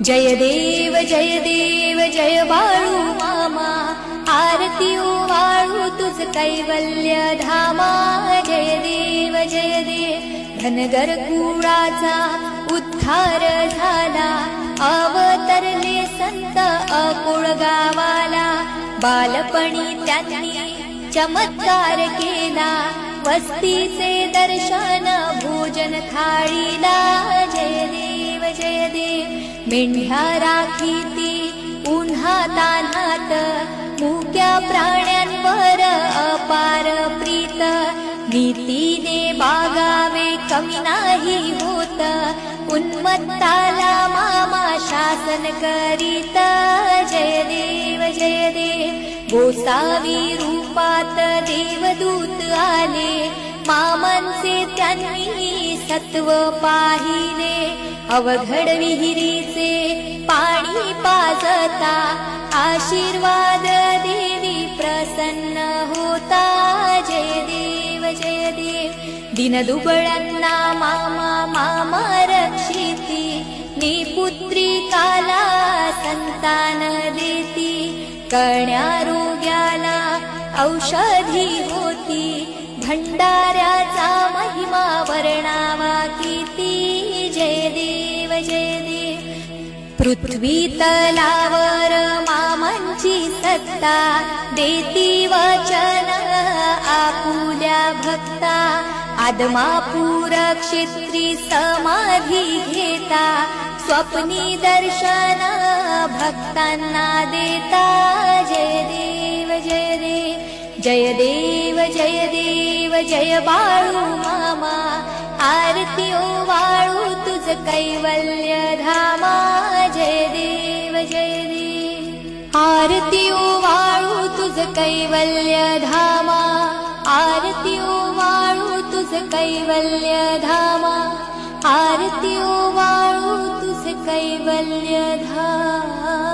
जय देव जय बाळू मामा, आरती ओवाळू तुझ कैवल्य धामा। जय देव धनगर कुळाचा उद्धार झाला, अवतरले संत अकुळ गावाला। बालपणी त्यांनी चमत्कार केला, वस्तीचे दर्शन भोजन थाळीला। जय देव मेंढ्या राखीती उन्हा तान्हात, मुक्या प्राण्यांवर अपार प्रीत। नीतीने बागावे कमी नाही होत, उन्मत्ताला मामा शासन करीत। जय देव गोसावी रूपात देवदूत आले, मामांचे त्यांनी सत्व पाहिले। अवघड विहिरीचे पाणी पाजता, आशीर्वाद देवी प्रसन्न होता। जय देव दिनदुबळ्यांना मामा रक्षिती, निपुत्रिकाला संतान देती। कण्या रोग्याला औषधी होती, भंडाऱ्याचा महिमा वर्णावा किती। जय देव पृथ्वी तलावर मामांची सत्ता, देती वचन आपुल्या भक्ता। आदमापूर क्षेत्री समाधी घेता, स्वप्नी दर्शन भक्तांना देता। जय देव जय बाळू मामा, आरती ओवाळू तुझ कैवल्य धामा। जय देव आरती ओवाळू तुझ कैवल्य धामा, आरती ओवाळू तुझ कैवल्य धामा, आरती ओवाळू तुझ कैवल्य धामा।